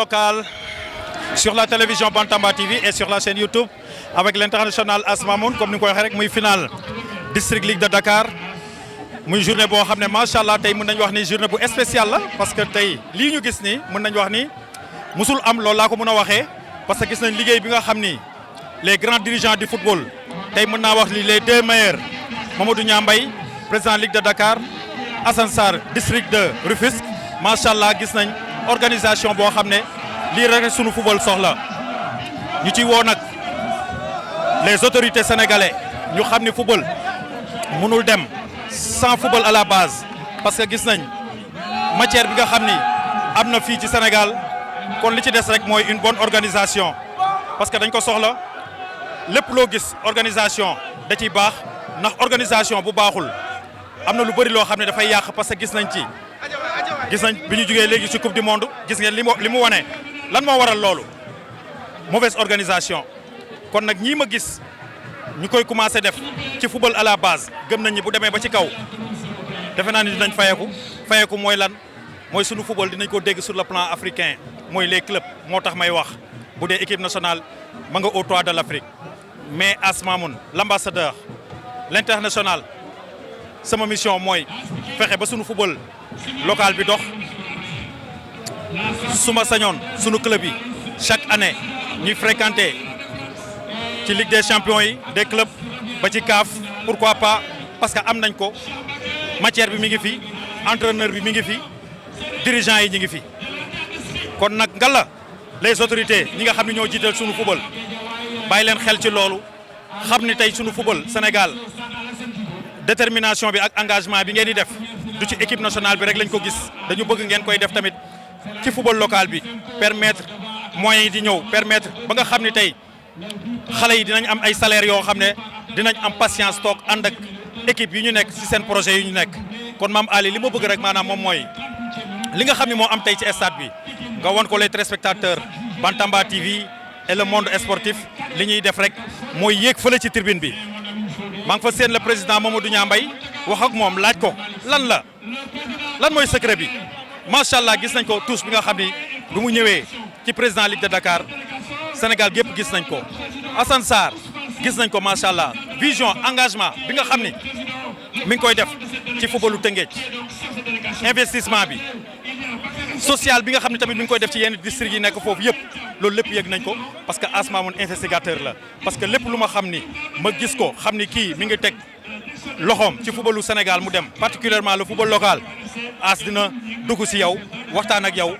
local sur la télévision Bantamba TV et sur la chaîne YouTube avec l'international Asmamoun comme ni nga ko waxee rek muy finale district Ligue de Dakar muy journée boo xam ne macha allah tey mën nañu wax ni journée bu spéciale la parce que tey lii ñu gis ni mën nañu wax ni musul am loolu laa ko mën a waxee parce que gis nañ liggéey bi nga xam ni les grands dirigeants du football tey mën naa wax li les deux meilleurs Mamadou Niambay président Ligue de Dakar Assane Sarr district de Rufisque macha allah gis nañ organisation boo xam ne lii rek sunu football soxla ñu ciy woo nag les autorités sénégalais ñu xam ni football mënul dem sans football à la base parce que gis nañ matière bi nga xam ni am na fii ci Sénégal kon li ci des rek mooy une bonne organisation parce que dañ ko soxla lépp loo gis organisation da ciy baax ndax organisation bu baaxul am na lu bëri loo xam ne dafay yàq parce que gis nañ bi ñu jugee léegi ci coupe du monde gis ngeen li mu wane lan moo waral loolu mauvaise organisation kon nag ñii ma gis ñu koy commencé def ci football à la base gëm nañ ni bu demee ba ci kaw defe naa ni dinañ fayeku mooy lan mooy sunu football dinañ ko dégg sur le plan africain mooy les clubs moo tax may wax bu dee équipe nationale ma nga au toit de l'Afrique mais Asmamoun l'ambassadeur l'international sama mission mooy fexe ba sunu football local bi dox suma sañoon sunu club yi chaque année ñuy fréquenter ci Ligue des champions yi des clubs ba ci CAF pourquoi pas parce que am nañ ko matière bi mi ngi fi entraîneur bi mi ngi fi dirigeants yi ñi ngi fi kon nag ngalla les autorités ñi nga xam ne ñoo jiital sunu football bàyyi leen xel ci loolu xam ni tey sunu football Sénégal détermination bi ak engagement bi ngeen di def du ci équipe nationale bi rek lañ ko gis dañu bëgg ngeen koy def tamit ci football local bi permettre moyens yi di ñëw permettre ba nga xam ni tey xale yi dinañ am ay salaires yoo xam ne dinañ am patience toog ànd ak équipe yi ñu nekk ci seen projet yi ñu nekk kon Mame Ali li ma bëgg rek maanaam moom mooy li nga xam ne moo am tey ci stade bi nga won ko les téléspectateurs Bantamba TV et le monde sportif li ñuy def rek mooy yéeg fële ci tribune bi maa ngi fa seen le président Mamadou Niambay wax ak moom laaj ko lan mooy secret bi macha allah gis nañ ko tous bi nga xam ni bi mu ñëwee ci président Ligue de Dakar Sénégal gépp gis nañ ko Assane Sarr gis nañ ko macha allah vision engagement bi nga xam ni mi ngi koy def ci footballu Tëngéej investissement bi social bi nga xam ne tamit mi ngi koy def ci yenn districts yi nekk foofu yëpp loolu lépp yëg nañ ko parce que Asmamoun investigateur la parce que lépp lu ma xam ni ma gis ko xam ni kii mi ngi teg loxoom ci footballu Sénégal mu dem particulièrement le football local as dina dugg si yow waxtaan ak yow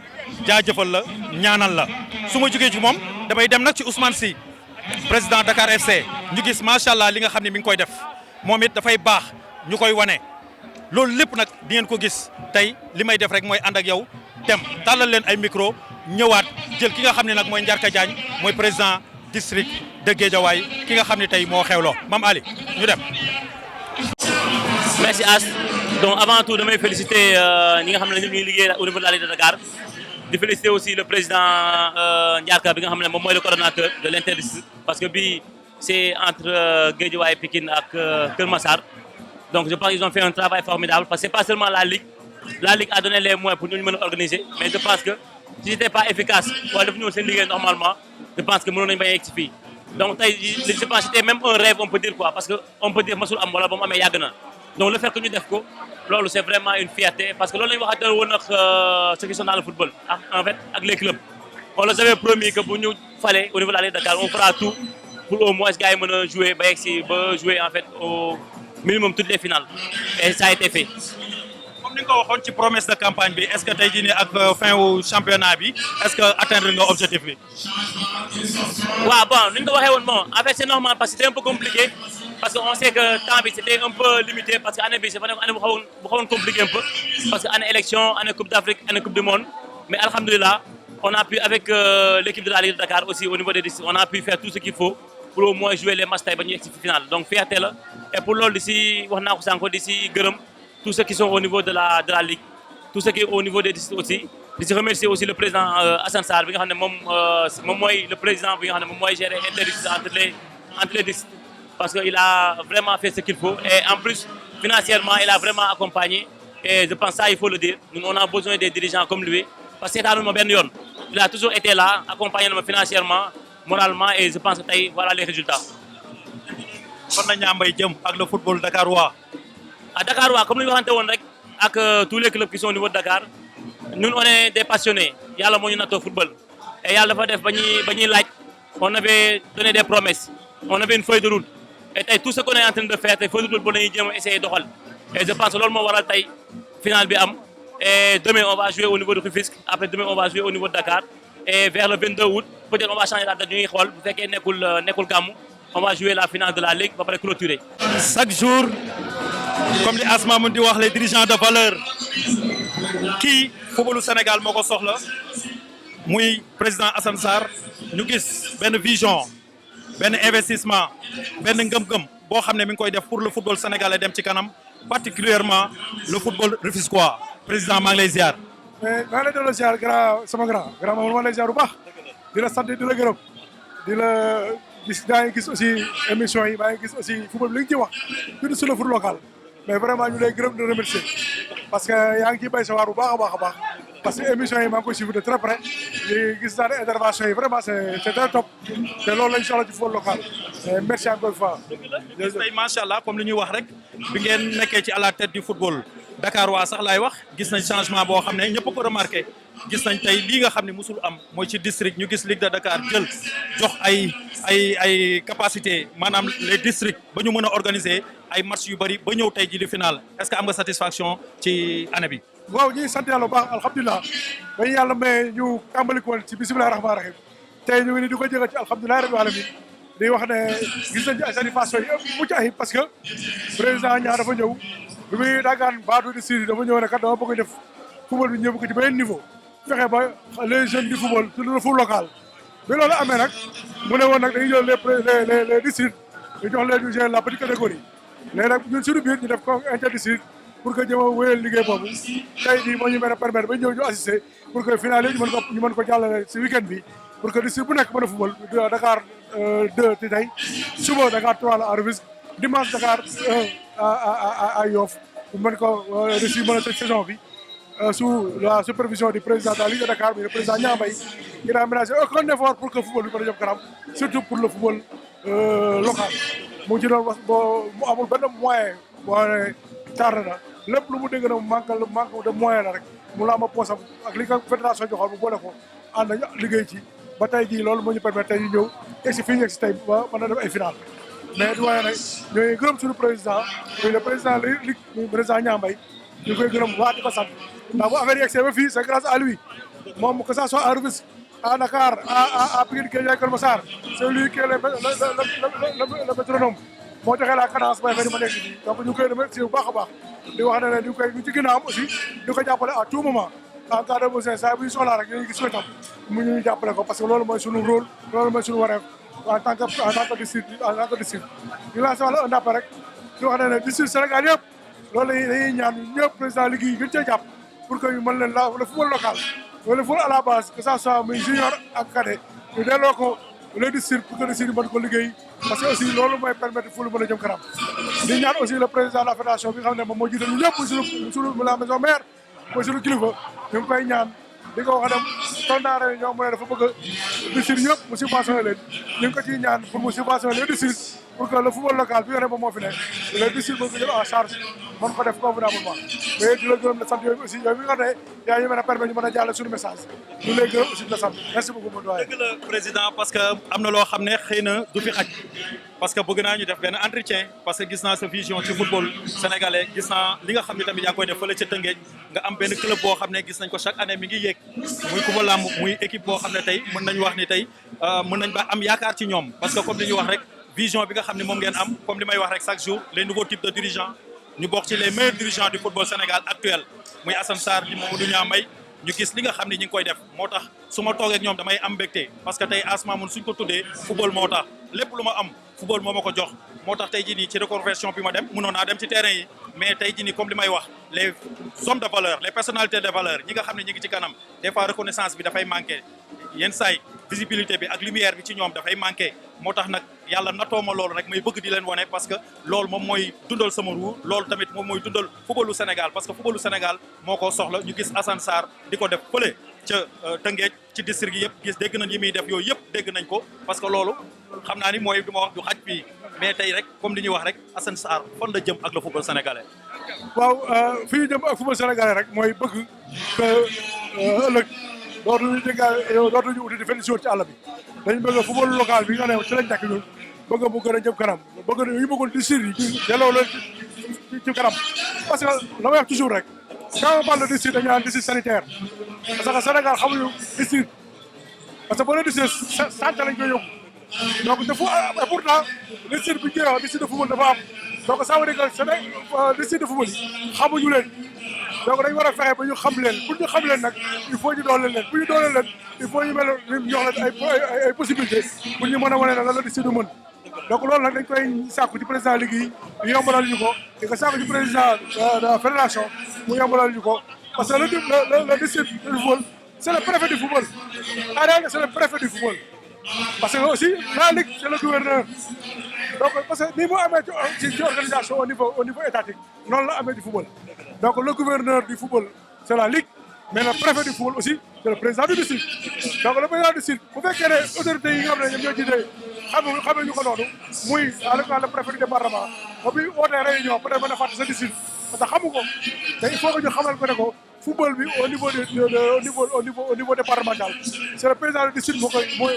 jaajëfal la ñaanal la su ma jógee ci moom damay dem nag ci Ousmane Sy président Dakar FC ñu gis macha allah li nga xam ne mi ngi koy def moom it dafay baax ñu koy wane loolu lépp nag di ngeen ko gis tey li may def rek mooy ànd ak yow dem tàllal leen ay micro ñëwaat jël ki nga xam ne nag mooy Ndiarka Diagne mooy président district de Guédiawaye ki nga xam ne tey moo xewloo Mame Ali ñu dem. Merci As donc avant tout damay féliciter ñi nga xam ne ñoom ñuy liggéey au niveau de la Ligue de Dakar di féliciter aussi le président Ndiarka bi nga xam ne moom mooy le coordonnateur de l'interdistrict parce que bii c'est entre Guédiawaye Pikine ak Keur Massar donc je pense qu'ils ont fait un travail formidable parce que c'est pas seulement la Ligue a donné les moyens pour ñu mën a organiser mais je pense que si c'était pas efficace wala daf ñëw seen liggéey normalement je pense que mënoon nañu bañ a yegg ci fii donc tey je pense que c'était même un rêve on peut dire quoi parce que on peut dire masul am wala ba mu amee yàgg na donc le fait que ñu def ko loolu c'est vraiment une fierté parce que loolu la ñu waxante woon ak ceux qui sont dans le football en fait ak les clubs on leur avait promis que bu ñu falee au niveau de la Ligue de Dakar on fera tout pour au moins gars yi mën a jouer ba yegg si ba jouer en fait au minimum toutes les finales et ça a été fait. comme ni nga ko waxoon ci promesse de campagne bi est-ce que tey jii nii ak fin wu championnat bi est-ce que atteindre nga objectif bi. waaw bon ni ñu ko waxee woon bon en fait c'est normal parce que c'était un peu compliqué parce que on sait que temps bi c'était un peu limité parce que année bi c'est vrai année bu xawoon compliqué un peu parce que année élection année coupe d'Afrique année coupe du monde mais alhamdulillah on a pu avec l'équipe de la Ligue de Dakar aussi au niveau des districts on a pu faire tout ce qu'il faut pour au moins jouer les matchs tey ba ñu yegg ci finale donc fierté la et pour loolu di si wax naa ko sànq di si gërëm tous ceux qui sont au niveau de la Ligue tous ceux qui au niveau des districts aussi di si remercier aussi le président Assane Sarr bi nga xam ne moom mooy le président bi nga xam ne moom mooy gérer interdistrict entre les districts parce que il a vraiment fait ce qu'il faut et en plus financièrement il a vraiment accompagné et je pense ça il faut le dire nous on a besoin des dirigeants comme lui parce que seetaanul ma benn yoon il a toujours été là accompagné financièrement moralement et je pense que tey voilà les résultats. fan la Niambay jëm ak le football dakarois. À Dakar waa comme li ñu waxante woon rek ak tous les clubs qui sont au niveau de Dakar ñun on est des passionnés yàlla moo ñu nattoo football et yàlla dafa def ba ñuy laaj on avait donné des promesses on avait une feuille de route et tey tout ce qu'on est en train de faire tey feuille de route boo lañuy jéem a essayer doxal et je pense que loolu moo waral tey final bi am et demain on va jouer au niveau de Rufisque après demain on va jouer au niveau de Dakar et vers le 22 août peut-être on va changer la date ñu ngi xool bu fekkee nekkul gàmmu on va jouer la finale de la Ligue ba pare clôturer. Chaque jour comme li Asma mun di wax les dirigeants de valeur kii footballu Sénégal moo ko soxla muy président Assane Sarr ñu gis benn vision benn investissement benn ngëm-ngëm boo xam ne mi ngi koy def pour le football sénégalais dem ci kanam particulièrement le football rufisquois président maa ngi lay ziar. mais maa ngi lay delloo ziar sama grand moom maa lay ziar bu baax di la sant di la gërëm di la gis daa ngi gis aussi émission yi maa ngi gis aussi football bi li nga ci wax tuuti sur le foot local mais vraiment ñu lay gërëm di remercier parce que yaa ngi ciy béy sa waar bu baax a baax parce que émission yi maa ngi koy suivre de très près di gis naa ne intervention yi vraiment c'est très top te loolu lañ soxla ci football local merci encore une fois. gis tey macha allah comme li ñuy wax rek bi ngeen nekkee ci à la tête du football Dakar waa sax laay wax gis nañ changement boo xam ne ñëpp ko remarqué gis nañ tey lii nga xam ne musul am mooy ci district ñu gis Ligue de Dakar jël jox ay capacité maanaam les districts ba ñu mën a organiser ay match yu bëri ba ñëw tey ji di final est-ce que am nga satisfaction ci année bi. waaw ñuy sant yàlla bu baax alhamdulilah dañu yàlla may ñu tàmbali ko woon ci bisimilah rahmaani rahim tey ñu ngi nii di ko jëlee ci alhamdulilah rabbil alamin di wax ne gis nañ ci ay satisfaction yi mucc ayib parce que président ñaar dafa ñëw bi muy daagaan baatu di Syrie dafa ñëw ne kat dama bëgg def football bi ñëw ko ci beneen niveau fexe ba les jeunes du football sur le foot local bi loolu amee nag mu ne woon nag dañuy jël les districts ñu jox leen ñu gérer la petite catégorie léegi nag ñun suñu biir ñu def ko interdistrict pour que jëm a wéyal liggéey boobu tey jii moo ñu mën a permettre ba ñëw ñu assister pour que final yi ñu mën ko jàllale si week-end bi pour que district bu nekk mën a football Dakar 2 ti tey suba Dakar 3 la à Rufisque dimanche Dakar 1 à Yoff bu mën ko réussir mën a tëj saison bi sous la supervision du président de la Ligue de Dakar le président Niambay qui n'a ménagé aucun effort pour que football bi mën a jëm kanam surtout pour le football local mu ngi ci doon wax mu amul benn moyen boo tardé na lépp lu mu dégg na manque de moyen la rek mu la ama poosam ak li ko fédération joxoon mu boole ko ànd nañu liggéey ci ba tey jii loolu moo ñu permettre tey ñu ñëw egg si fii ñu egg si tey ba mën na def ay final mais du waaye nag ñooy gërëm suñu président muy le président Ligue muy président Niambay ñu koy gërëm bu baax di ko sant ndax bu affaire yi egg ba fii c'est grâce à lui moom que ça soit à Rufisque à Dakar à Pikine Guédiawaye Keur Massar c'est lui qui est le métronome moo joxe la cadence bay fay ma nekk nii donc ñu koy remercier bu baax a baax di wax ne ñu koy ñu ci ginnaawam aussi di ko jàppale à tout moment en cas de besoin saa bu ñu soxlaa rek ñu gis wetam mu ñu jàppale ko parce que loolu mooy suñu rôle loolu mooy suñu wareef en tant que district ñu lancé wala un appel rek di wax ne district Sénégal yëpp loolu dañuy ñaan ñëpp président liggéey gën cee jàpp pour que ñu mën leen le football local wala le football à la base que ça soit muy junior ak cadet ñu delloo ko le district pour que district mën ko liggéey parce que aussi loolu mooy permettre fu lu mën a jëm kanam di ñaan aussi le président de la fédération bi nga xam ne moom moo jiite ñu ñëpp suñu la maison mère mooy suñu kilifa ñu ngi koy ñaan di ko wax dem tondaare ñoom mu ne dafa bëgg district yëpp mu subventionné leen ñu ngi ko ciy ñaan pour mu subventionné les districts pour que le football local bi nga xam ne moom moo fi nekk les districts mën ko jël en charge mën ko def convenablement mais di la gërëm la sant yooyu aussi yow mi nga xam ne yaa ñu mën a permettre ñu mën a jàllale suñu message ñu lay gërëm aussi di la sant merci beaucoup mon doyen. dëgg la président parce que am na loo xam ne xëy na du fi xaj parce que bëgg naa ñu def benn entretien parce que gis naa sa vision ci football sénégalais gis naa li nga xam ne tamit yaa ngi koy def fële ca Tëngéej nga am benn club boo xam ne gis nañ ko chaque année mi ngi yéeg muy Kumba Lamb muy équipe boo xam ne tey mën nañu wax ni tey mën nañ ba am yaakaar ci ñoom parce que comme li ñu wax rek vision bi nga xam ne moom ngeen am comme li may wax rek chaque jour les nouveaux types de dirigeants ñu bokk ci les meilleurs dirigeants du football Sénégal actuel muy Assane Sarr di Mamadou Niambay ñu gis li nga xam ne ñi ngi koy def moo tax su ma toogee ak ñoom damay am mbégte parce que tey Asma mun suñ ko tuddee football moo tax lépp lu ma am football moo ma ko jox moo tax tey jii nii ci reconversion bi ma dem mënoon naa dem ci terrain yi mais tey jii nii comme li may wax les hommes de valeur les personnalités de valeur ñi nga xam ne ñi ngi ci kanam des fois reconnaissance bi dafay manqué yenn saay visibilité bi ak lumière bi ci ñoom dafay manqué moo tax nag yàlla natoo ma loolu rek may bëgg di leen wone parce que loolu moom mooy dundal sama ruu loolu tamit moom mooy dundal footballu Sénégal parce que footballu Sénégal moo ko soxla ñu gis Assane Sarr di ko def fële ca Tëngéej ci district yi yëpp gis dégg nañ yi muy def yooyu yëpp dégg nañ ko parce que loolu xam naa ni mooy du ma wax du xaj fii mais tey rek comme li ñuy wax rek Assane Sarr fan la jëm ak le football sénégalais. waaw fi ñu jëm ak football sénégalais rek mooy bëgg que ëllëg dootuñu uti di fenn ci àll bi dañu bëgg football local bi nga ne ci lañ nekk ñun bëgg mu gën a jëm kanam bëgg ñu bëggoon district yi delloo leen ci kanam parce que la may wax toujours rek quand on parle de district dañu naan district sanitaire parce que Sénégal xamuñu district parce que boo nee district santé lañ koy yóbbu donc dafa pourtant district bi ñu wax district de football dafa am donc ça veut dire que Sénégal district de football yi xamuñu leen donc dañu war a fexe ba ñu xam leen pour ñu xam leen nag il faut ñu dooleel leen pour ñu dooleel leen il faut ñu mel ñu jox leen ay possibilités pour ñu mën a wane ne lan la district du mën donc loolu nag dañ koy sàkku ci président ligue yi ñu yombalal ñu ko di ko sàkku ci président de la fédération mu yombalal ñu ko parce que le district du football c'est le préfet du football en réalité c'est le préfet du football parce que aussi la ligue c'est le gouverneur donc parce que ni mu amee ci organisation au niveau étatique noonu la amee du football donc le gouverneur du football c'est la ligue mais le préfet du football aussi c'est le président du district donc le président du district bu fekkee ne autorités yi nga xam ne ñoom ñoo jiite xamee ñu ko noonu muy le préfet du département ba bi wootee réunion peut-être mën a fàtte sa district parce que xamu ko te il faut que ñu xamal ko ne ko football bi au niveau départemental c'est le président du district moo koy moom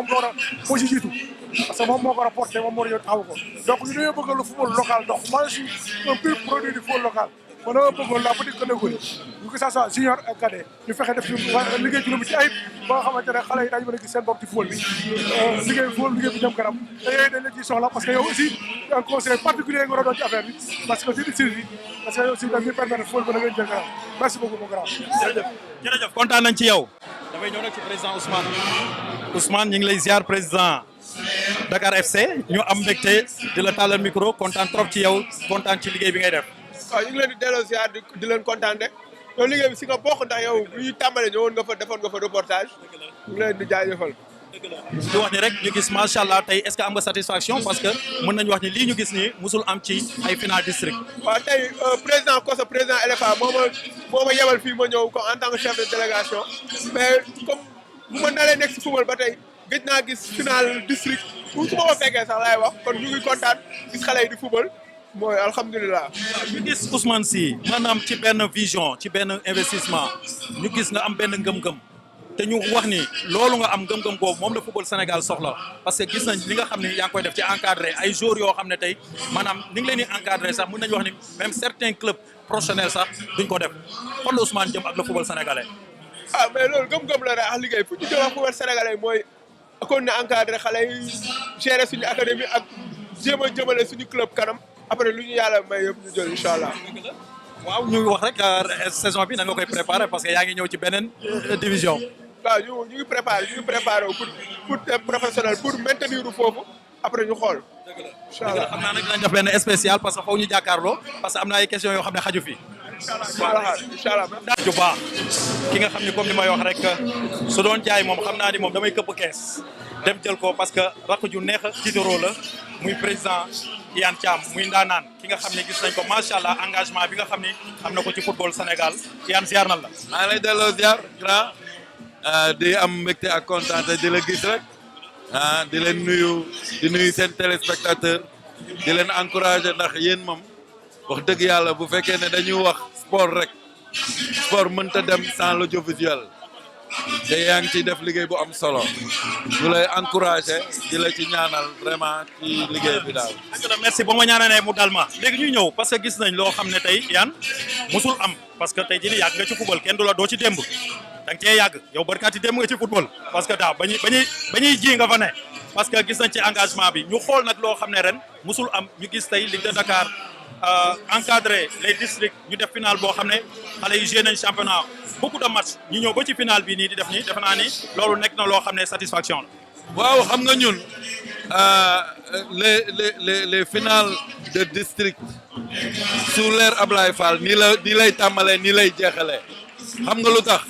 la war a moo ci jiitu parce que moom moo ko rapporté moom moo taxaw ko donc ñu dañoo bëgg le football local dox moi je suis un pur produit du football local man dama bëggoon la petite catégorie bu que ça soit junior ak cadet ñu fexe def ci liggéey ci lu mu ci ayib ba nga xamante ne xale yi dañu mën a gis seen bopp ci football bi liggéey bi jëm kanam te yooyu dañ la ciy soxla parce que yow aussi un conseil particulier nga war a doon ci affaire bi parce que ci district bi parce que aussi dañuy permettre football ba na ngeen jël kanam merci beaucoup mon grand. jërëjëf kontaan nañ ci yow. damay ñëw nag ci président Ousmane ñu ngi lay ziar président Dakar FC ñu am mbégte di la tàllal micro kontaan trop ci yow kontaan ci liggéey bi ngay def. waaw ñu ngi leen di delloo ziar di leen kontaan rek yow liggéey bi si nga bokk ndax yow bu ñuy tàmbalee ñëwoon nga fa defoon nga fa reportage ñu ngi leen di jaajëfal. di wax ni rek ñu gis macha allah tey est-ce que am nga satisfaction parce que mën nañu wax ni lii ñu gis nii musul am ci ay final district. waaw tey président Koso président LFA moo ma yebal fii ma ñëw ko en tant que chef de délégation mais comme bu ma naree nekk si football ba tey gëj naa gis final district pour su ma ko fekkee sax laay wax kon ñu ngi kontaan gis xale yi di football. mooy alhamdulilah. ñu gis Ousmane Sy maanaam ci benn vision ci benn investissement ñu gis nga am benn ngëm-ngëm te ñu wax ni loolu nga am ngëm-ngëm boobu moom la football Sénégal soxla parce que gis nañ li nga xam ne yaa ngi koy def ci encadré ay joueurs yoo xam ne tey maanaam ni nga leen di encadré sax mën nañu wax ni même certains clubs professionnels sax duñ ko def fan la Ousmane jëm ak le football sénégalais. ah mais loolu gëm-gëm la rek ak liggéey fu ñu jëm ak football sénégalais mooy kon ne encadré xale yi gérer suñu académie ak jéem a jëmale suñu club kanam. après lu ñu yàlla may yëpp ñu jël incha allah. waaw ñu wax rek saison bi na nga koy préparer parce que yaa ngi ñëw ci beneen division. waaw ñu ngi préparé pour dem professionnel pour maintenir foofu après ñu xool. incha allah xam naa nag dinañ def benn spécial parce que foofu ñu jàkkaarloo parce que am na ay questions yoo xam ne xaju fi. incha allah ju baax ki nga xam ni comme ni may wax rek su doon jaay moom xam naa ni moom damay këpp kees dem jël ko parce que rakk ju neex a tiitaroo la muy président Iyane Thiam muy ndaanaan ki nga xam ne gis nañ ko macha allah engagement bi nga xam ni am na ko ci football Sénégal Iyane ziar na la. maa ngi lay delloo ziar grand di am mbégte ak kontaan di la gis rek di leen nuyu seen téléspectateur di leen encourager ndax yéen moom wax dëgg yàlla bu fekkee ne dañuy wax sport rek sport mënta dem sans l'audiovisuel te yaa ngi ciy def liggéey bu am solo ñu lay encourager di la ci ñaanal vraiment ci liggéey bi daal. merci ba ma ñaanalee mu dal ma léegi ñuy ñëw parce que gis nañ loo xam ne tey Iyane musul am parce que tey jii nii yàgg nga ci football kenn du la doo ci démb da nga cee yàgg yow barkaati démb nga ci football parce que daaw ba ñuy ji nga fa ne parce que gis nañ ci engagement bi ñu xool nag loo xam ne ren musul am ñu gis tey Ligue de Dakar encadrer les districts ñu def final boo xam ne xale yi joué nañ championnat beaucoup de matchs ñu ñëw ba ci final bi nii di def nii defe naa ni loolu nekk na loo xam ne satisfaction la. waaw xam nga ñun les finales de district sous l'ère Ablaye Fall nii lay tàmbalee nii lay jeexalee xam nga lu tax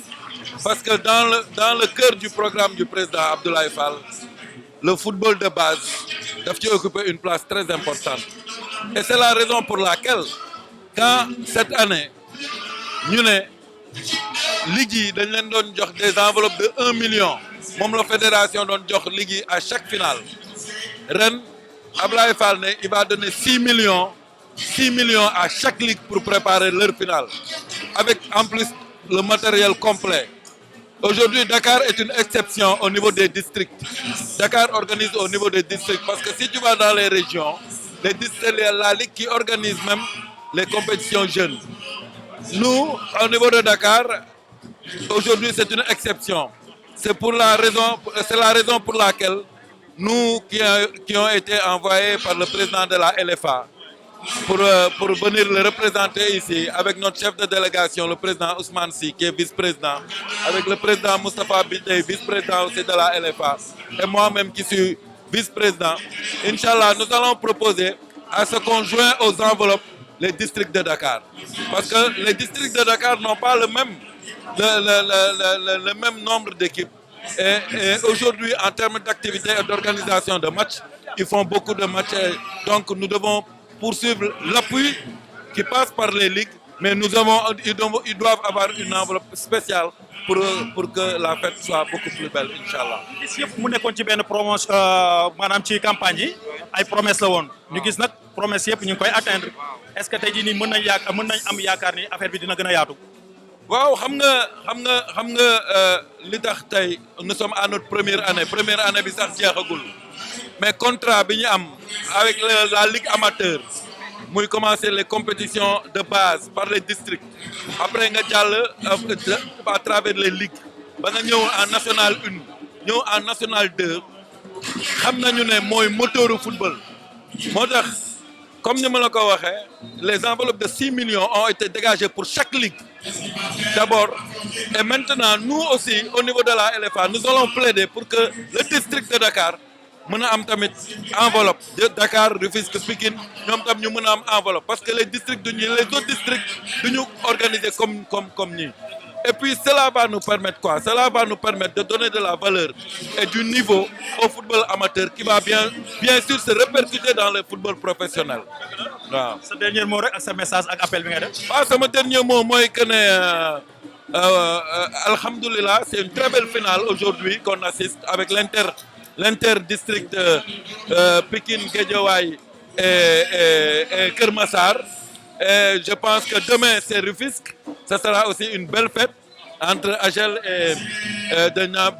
parce que dans le cœur du programme du président Abdoulaye Fall le football de base daf ci occuper une place très importante et c'est la raison pour laquelle quand cette année ñu ne ligue yi dañ leen doon jox des enveloppes de 1 million moom la fédération doon jox ligue yi à chaque finale ren Ablaye Fall ne il va donner 6 millions à chaque ligue pour préparer leur finale avec en plus le matériel complet. Aujourd'hui, Dakar est une exception au niveau des districts. Dakar organise au niveau des districts parce que si tu vas dans les régions, c'est la ligue qui organise même les compétitions jeunes. Nous, au niveau de Dakar, aujourd'hui c'est une exception. C'est la raison pour laquelle nous qui ont été envoyés par le président de la LFA pour venir le représenter ici avec notre chef de délégation, le président Ousmane Sy, qui est vice-président, avec le président Moustapha Bidey, vice-président aussi de la LFA, et moi-même qui suis vice-président. Inch'Allah, nous allons proposer à ce qu'on joigne aux enveloppes les districts de Dakar. Parce que les districts de Dakar n'ont pas le même nombre d'équipes. Et aujourd'hui, en termes d'activité et d'organisation de matchs, ils font beaucoup de matchs. Donc nous devons poursuivre l'appui qui passe par les ligues, mais ils doivent avoir une enveloppe spéciale pour que la fête soit beaucoup plus belle, Inch'Allah. gis yëpp mu nekkoon ci benn promotion maanaam ci campagne yi ay promesse la woon ñu gis nag promesse yëpp ñu ngi koy atteindre est-ce que tey jii nii mën nañ am yaakaar ni affaire bi dina gën a yaatu. waaw xam nga li tax tey nous sommes à notre première année bi sax jeexagul mais contrat bi ñu am avec la ligue amateur muy commencer les compétitions de base par les districts après nga jàll à travers les ligues ba nga ñëw en national 1 ñëw en national 2 xam nañu ne mooy moteuru football moo tax comme ni ma la ko waxee les enveloppes de 6 millions ont été dégagées pour chaque ligue d'abord et maintenant nous aussi au niveau de la LFA nous allons plaider pour que le district de Dakar mën a am tamit enveloppe de Dakar Rufisque Pikine ñoom tam ñu mën a am enveloppe parce que les autres districts duñu organiser comme nii et puis cela va nous permettre quoi? Cela va nous permettre de donner de la valeur et du niveau au football amateur qui va bien sûr se répercuter dans le football professionnel waaw. sa dernier mot rek ak sa message ak appel bi nga def. waaw sama dernier mot mooy que ne alhamdoulilah c'est une très belle finale aujourd'hui qu'on assiste avec l'inter-district Pikine, Guédiawaye et Keur Massar. Et je pense que demain c'est Rufisque. Ça sera aussi une belle fête entre Agel et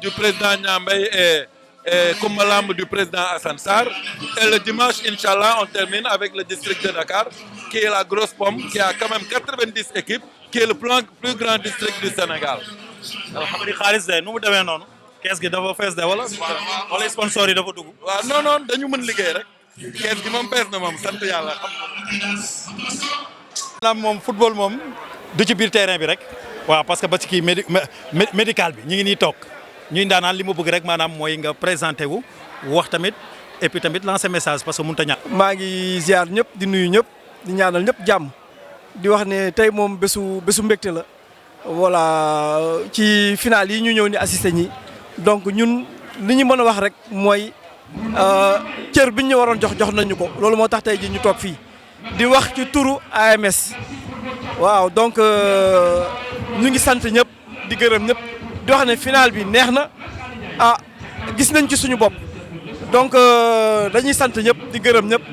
du président Niambay et Koumbalamb du président Hassan Sarr. Et le dimanche, Inch'Allah, on termine avec le district de Dakar, qui est la grosse pomme, qui a quand même 90 équipes, qui est le plus grand district du Sénégal. alors xam nga ni xaalis de nu mu demee noonu. kees gi dafa fees de wala sponsor yi dafa dugg. waaw non dañu mën liggéey rek. kees gi moom fees na moom sant yàlla xam maanaam moom football moom du ci biir terrain bi rek. waaw parce que ba ci kii médical bi ñu ngi nii toog ñuy daanaan li ma bëgg rek maanaam mooy nga présenté wu wax tamit et puis tamit lancer message parce que mënut a ñàkk. maa ngi ziar ñëpp di nuyu ñëpp di ñaanal ñëpp jàmm di wax ne tey moom bésu mbégte la voilà ci final yi ñu ñëw ni assisté ñi donc ñun li ñu mën a wax rek mooy cër bi ñu waroon jox nañu ko loolu moo tax tey ji ñu toog fii di wax ci turu AMS waaw donc ñu ngi sant ñëpp di gërëm ñëpp di wax ne final bi neex na gis nañ ci suñu bopp donc dañuy sant ñëpp di gërëm ñëpp.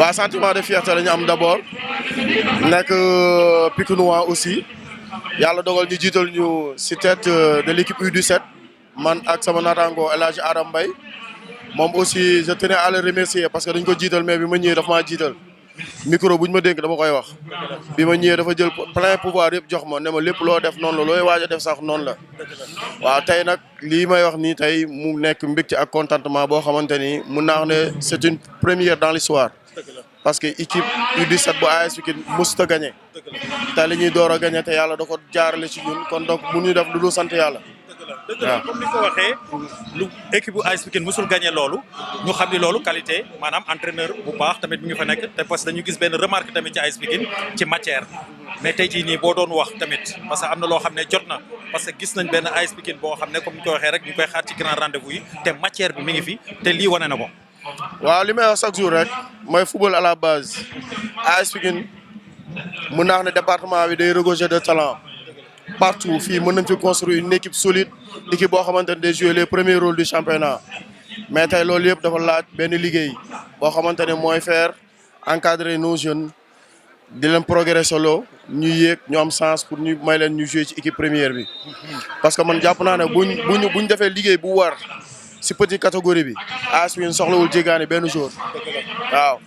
waaw sentiment de fierté la ñu am d'abord nekk Pikinois aussi yàlla dogal ñu jiital ñu si tête de l'équipe U17 man ak sama naataango El Hadj Adam Mbaye moom aussi je tenais à le remercier parce que dañ ko jiital mais bi ma ñëwee dafa maa jiital micro bu ñu ma dénk dama koy wax bi ma ñëwee dafa jël plein pouvoir yëpp jox ma ne ma lépp loo def noonu la looy waaj a def sax noonu la waaw tey nag lii may wax nii tey mu nekk mbégte ak contentement boo xamante ni mun naa wax ne c'est une première dans l'histoire parce que équipe U17 bu AS Pikine mosut a gagné te li ñuy door a gagné te yàlla da ko jaarale ci ñun kon donc mun ñu def lu dul sant yàlla. dëgg la comme ni ko waxee lu équipe bu AS Pikine musul gagné loolu ñu xam ni loolu qualité maanaam entraîneur bu baax tamit mi ngi fa nekk te parce que dañu gis benn remarque tamit ci AS Pikine ci matière mais tey jii nii boo doon wax tamit parce que am na loo xam ne jot na parce que gis nañ benn AS Pikine boo xam ne comme ni ko waxee rek ñu koy xaar ci grand rendez-vous yi te matière bi mi ngi fi te lii wane na ko. waaw li may wax chaque jour rek mooy football à la base AS Pikine mun naa wax ne département bi day regorger de talent. partout fii mën nañ fi construire une équipe solide équipe boo xamante ne day jouer les premiers rôles du championnat mais tey loolu yëpp dafa laaj benn liggéey boo xamante ne mooy faire encadrer nos jeunes di leen progresser loo ñu yéeg ñu am chance pour ñu may leen ñu jouer ci équipe première bi. parce que man jàpp naa ne buñ defee liggéey bu war si petite catégorie bi AS Pikine soxlawul jéegaane benn jour. waaw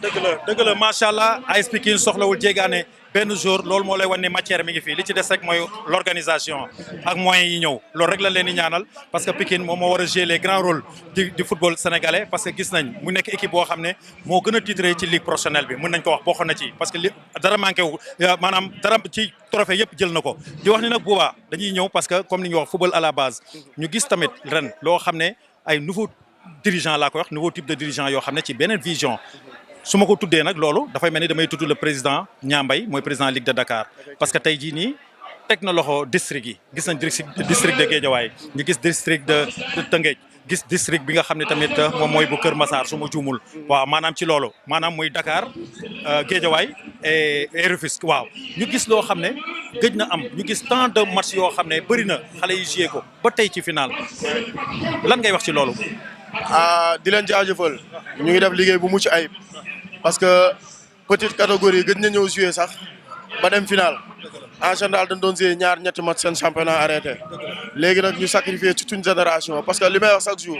dëgg la macha allah AS Pikine soxlawul jéegaane benn jour loolu moo lay wan ne matière mi ngi fii li ci des rek mooy l'organisation ak moyens yi ñëw loolu rek la leen di ñaanal parce que Pikine moom moo war a jouer les grands rôles du football sénégalais parce que gis nañ mu nekk équipe boo xam ne moo gën a titré ci ligue professionnelle bi mën nañ ko wax bokk na ci parce que li dara manqué wu maanaam dara ci trophée yëpp jël na ko di wax ni nag boobaa dañuy ñëw parce que comme ni ñu wax football à la base ñu gis tamit ren loo xam ne ay nouveau dirigeant laa koy wax nouveau type de dirigeant yoo xam ne ci beneen vision su ma ko tuddee nag loolu dafay mel ni damay tudd le président Niambay mooy président Ligue de Dakar parce que tey jii nii teg na loxo district yi gis nañ district de Guédiawaye ñu gis district de Tëngéej gis district bi nga xam ne tamit moom mooy bu Kër Massar su ma juumul waaw maanaam ci loolu maanaam muy Dakar Guédiawaye et Rufisque waaw ñu gis loo xam ne gëj na am ñu gis tant de match yoo xam ne bëri na xale yi joué ko ba tey ci final lan ngay wax ci loolu. di leen jaajëfal ñu ngi def liggéey bu mucc ayib parce que petite catégorie gëj na ñëw jouer sax ba dem final en général dañ doon jouer ñaar ñetti match seen championnat arrêté léegi nag ñu sacrifier toute une génération parce que li may wax chaque jour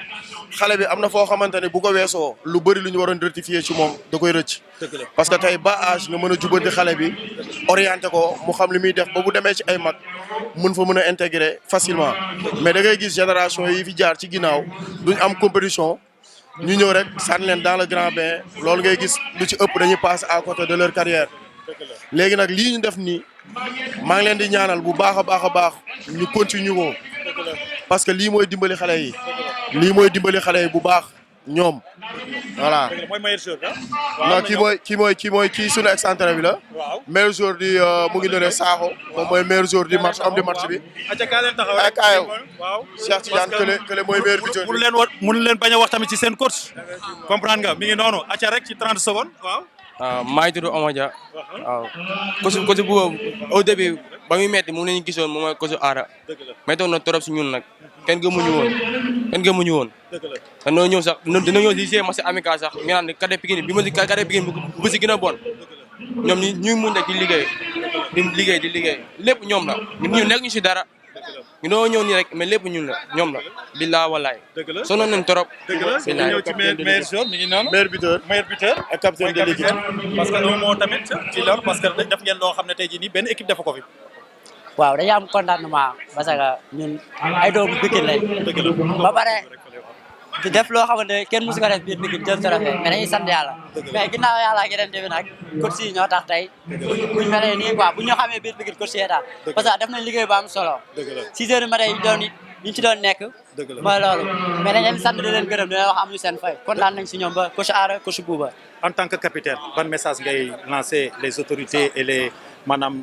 xale bi am na foo xamante ne bu ko weesoo lu bëri lu ñu waroon rectifier ci moom da koy rëcc. parce que tey ba âge nga mën a jubanti xale bi orienté ko mu xam li muy def ba bu demee ci ay mag mën fa mën a intégrer facilement mais da ngay gis génération yi fi jaar ci ginnaaw duñ am compétition. ñu ñëw rek sànni leen dans le grand bain loolu ngay gis lu ci ëpp dañuy passer à côté de leur carrière léegi nag lii ñu def nii maa ngi leen di ñaanal bu baax a baax ñu continue ko parce que lii mooy dimbali xale yi lii mooy dimbali xale yi bu baax ñoom voilà. mooy meilleur joueur non kii mooy sunu excentré bi la. meilleur joueur di mu ngi doon Sakho moom mooy meilleur joueur du match homme du match bi. ak Kaayo Cheikh Tidiane Kële mooy meilleur buteur bi. mënu leen bañ a wax tamit ci seen coach comprendre nga mi ngi noonu acca rek ci 30 secondes waaw. maa ngi tudd Omadia waaw coach bu au début ba muy metti mu nañu gisoon moom mooy coach Aara méttoon na trop si ñun nag kenn gëmuñu woon dañoo ñëw sax dina ñëw si match amical sax ñu naan Cadet Pikine bi ma si Cadet Pikine bu si gën a bon ñoom ñuy muñ rek di liggéey lépp ñoom la ñu nekk ñu si dara ñu doo ñëw nii rek mais lépp ñun la ñoom la billaa wallaay sonoon nañ trop billaay ñëw ci meilleur joueur mi ngi noonu meilleur buteur ak capitaine de l'équipe parce que un mot tamit ci loolu parce que def ngeen loo xam ne tey jii nii benn équipe defu ko fi waaw dañu am contentement parce que ñun ay doomu Pikine lañ ba pare di def loo xamante ne kenn musu ko def biir Pikine jël trophée mais dañuy sant yàlla mais ginnaaw yàlla ak yeneen bi nag coach yi ñoo tax tey buñ mel nii quoi bu ñu xamee biir Pikine coach yi tax parce que def nañ liggéey bu am solo 6 heures du matin ñu ci doon nekk mooy loolu mais dañ leen sant di leen gërëm di leen wax am ñu seen fay kontaan nañ si ñoom ba coach Aara coach Bouba. En tant que capitaine ban message ngay lancer les autorités et les maanaam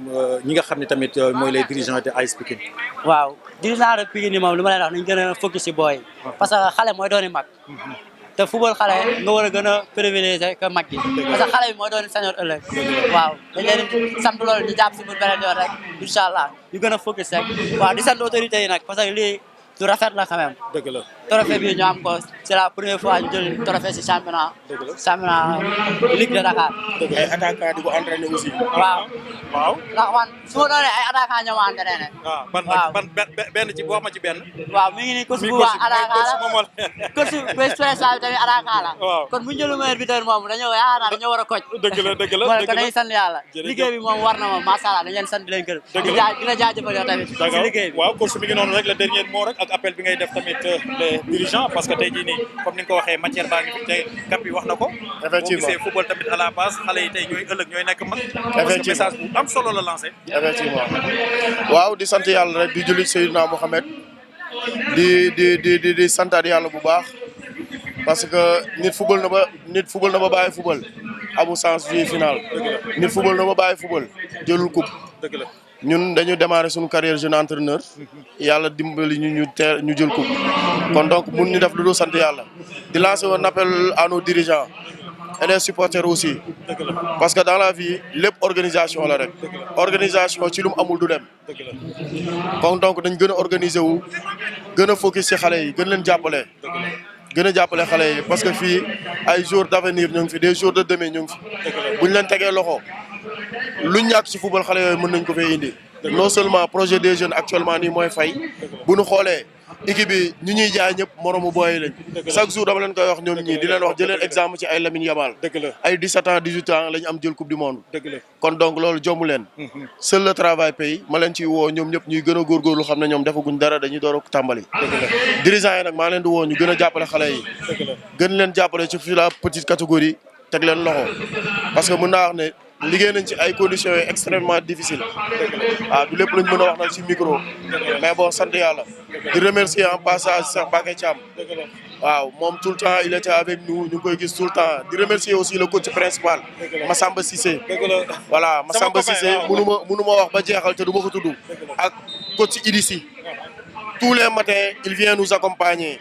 ñi nga xam ne tamit mooy les dirigeants de AS Pikine. waaw dirigeant de Pikine yi moom li ma leen wax nañ gën a focus si booy parce que xale mooy dooni mag te football xale nga war a gën a privilégier que mag gi parce que xale bi mooy dooni senior ëllëg waaw dañ leen sant loolu ñu jàpp si bu beneen yoon rek incha allah ñu gën a focus rek waaw di sant autorités yi nag parce que lii du rafet la quand même. dëgg la trophée bi ñu am ko c'est la première fois ñu jël trophée si championnat Ligue de Dakar. ay attaquant di ko entraîné aussi. waaw. waaw. ndax man su ma doonee ay attaquant ñoo ma entraîné. waaw ban benn ci wax ma ci benn. waaw mi ngi nii coach bu baax attaquant la coach principal bi tamit attaquant la. waaw kon bu ñu jëlu meilleur buteur moom dañoo yaakaar naa dañoo war a coach. dëgg la kon dañuy sant yàlla. liggéey bi moom war na ma macha allah dañu leen sant di leen gërëm. di la jaajëfal yow tamit si liggéey bi. waaw coach mi ngi noonu rek le dernier mot rek ak appel bi ngay def tamit les dirigeants parce que tey jii nii comme ni nga ko waxee matière baa ngi fi tey cap yi wax na ko. effectivement boo gisee football tamit à la base xale yi tey ñooy ëllëg ñooy nekk mag. effectivement message bu am solo la lancé. effectivement waaw di sant yàlla rek di julli Seydina Mohamed di santaat yàlla bu baax parce que nit football na ba bàyyi football amu sens vie final nit football na ba bàyyi football jëlul coupe dëgg la ñun dañu démarrer suñu carrière jeune entraîneur yàlla dimbali ñu jël coupe kon donc mun ñu def lu dul sant yàlla di lancer un appel à nos dirigeants et les supporters aussi parce que dans la vie lépp organisation la rek organisation ci lu mu amul du dem kon donc dañ gën a organiser wu gën a focus ci xale yi gën leen jàppale xale yi parce que fii ay jours d'avenir ñu ngi fi des jours de demain ñu ngi fi buñ leen tegee loxo luñ ñàkk ci football xale yooyu mën nañ ko fee indi non seulement projet des jeunes actuellement nii mooy fay bu ñu xoolee équipe bi ñu ñuy jaay ñëpp moromu booy lañ chaque jour dama leen koy wax ñoom ñii di leen wax jëleen exemple ci ay Lamine Yamal ay 17 ans 18 ans lañ am jël coupe du monde kon donc loolu jommu leen seul le travail paye ma leen ciy woo ñoom ñëpp ñuy gën a góorgóorlu xam ne ñoom defaguñ dara dañuy door a tàmbali dirigeants yi nag maa leen di woo ñu gën a jàppale xale yi gën leen jàppale ci fi la petite catégorie teg leen loxo parce que mën naa wax ne liggéey nañ ci ay conditions yi extrêmement difficiles waaw du lépp lañ mën a wax nag ci micro mais bon sant yàlla di remercier en passage Cheikh Mbacké Thiam waaw moom tout le temps il était avec nous ñu ngi koy gis tout le temps di remercier aussi le coach principal Massamba Cissé voilà Massamba Cissé mënu ma wax ba jeexal te du ma ko tudd ak coach Idissi tous les matins il vient nous accompagner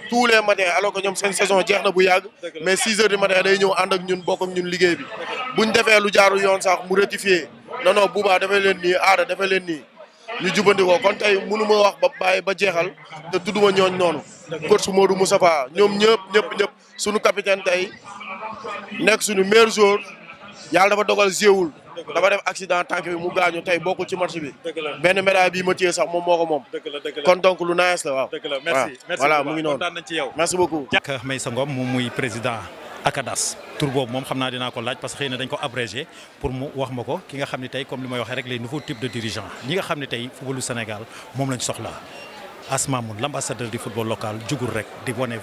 tous les matins alors que ñoom seen saison jeex na bu yàgg mais 6 heures du matin day ñëw ànd ak ñun bokk ak ñun liggéey bi buñ defee lu jaarul yoon sax mu rectifier non Bouba defee leen nii Aada defee leen nii ñu jubandi ko kon tey mënu ma wax ba bàyyi ba jeexal te tudduma ñooñ noonu coach Modou Moustapha ñoom ñëpp suñu capitaine tey nekk suñu meilleur joueur yàlla dafa dogal jéewul dafa def accident tànk bi mu gaañu tey bokkul ci match bi benn médaille bii ma téye sax moom moo ko moom kon donc lu nice la waaw merci voilà mu ngi noonu kontaan nañ ci yow merci beaucoup Diack Meissa Ngom moom muy président ACADAS tur boobu moom xam naa dinaa ko laaj parce que xëy na dañ ko abrégé pour mu wax ma ko ki nga xam ne tey comme li may waxee rek les nouveaux types de dirigeants ñi nga xam ne tey footballu Sénégal moom lañ soxla Asmamoun l'ambassadeur du football local jugul rek di wane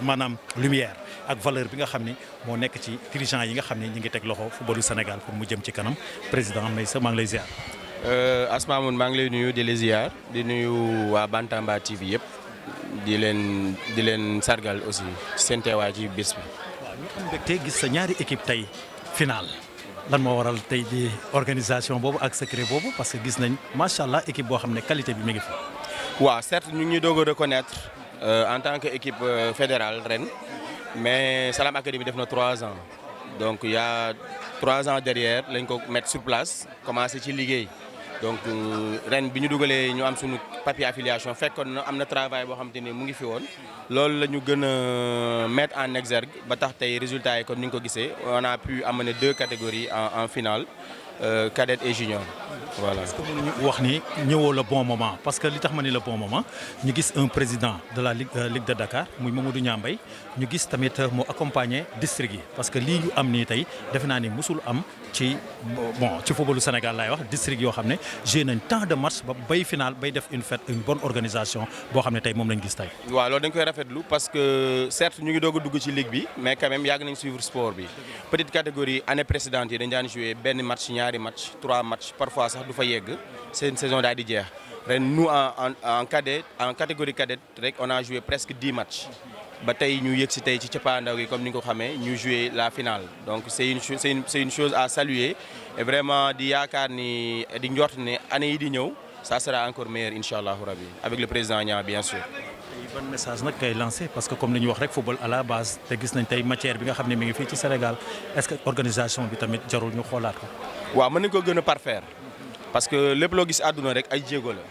maanaam lumière ak valeur bi nga xam ni moo nekk ci dirigeants yi nga xam ne ñi ngi teg loxo footballu Sénégal pour mu jëm ci kanam président Meissa maa ngi lay ziar. Asmamoun maa ngi lay nuyu di la ziar di nuyu waa Bantamba TV yëpp di leen sargal aussi seen teewaay ci bés bi. waaw ñu am mbégte gis sa ñaari équipe tey final lan moo waral tey di organisation boobu ak secret boobu parce que gis nañ macha allah équipe boo xam ne qualité bi mi ngi fi. waaw certes ñu ngi ñuy doog a reconnaître en tant que équipe fédérale ren mais Salam Academy def na 3 ans donc il y a 3 ans derrière lañ ko mettre sur place commencé ci liggéey donc ren bi ñu dugalee ñu am suñu papier affiliation fekkoon na am na travail boo xamante ni mu ngi fi woon loolu la ñu gën a mettre en exergue ba tax tey résultats yi comme ni nga ko gisee on a pu amener 2 catégories en finale cadette et junior. Voilà. Est-ce que mënuñu wax ni ñëwoo le bon moment parce que li tax ma ni le bon moment ñu gis un président de la Ligue de Dakar muy Mamadou Niambay ñu gis tamit mu accompagner district yi parce que lii ñu am nii tey defe naa ni musul am ci footballu Sénégal laay wax district yoo xam ne joué nañ tant de matchs ba bay final bay def une bonne organisation boo xam ne tey moom lañ gis tey. waaw loolu dañ koy rafetlu parce que certes ñu ngi doog a dugg ci ligue bi mais quand même yàgg nañ suivre sport bi petite catégorie année précédente yi dañ daan joué benn match ñaari match 3 matchs parfois sax du fa yegg seen saison daal di jeex ren nous en cadet en catégorie cadette rek on a joué presque 10 matchs ba tey ñu yëg si tey ci cappaandaw gi comme ni nga ko xamee ñu joué la finale donc c'est une chose à saluer et vraiment di yaakaar ni di njort ne année yi di ñëw ça sera encore meilleur incha allahu rabi avec le président Niang bien sûr. ban message nag kay lancé parce que comme li ñu wax rek football à la base te gis nañ tey matière bi nga xam ne mi ngi fii ci Sénégal est-ce que organisation bi tamit jarul ñu xoolaat ko. waaw mën nañu ko gën a parfaire parce que lépp loo gis àdduna rek ay jéego la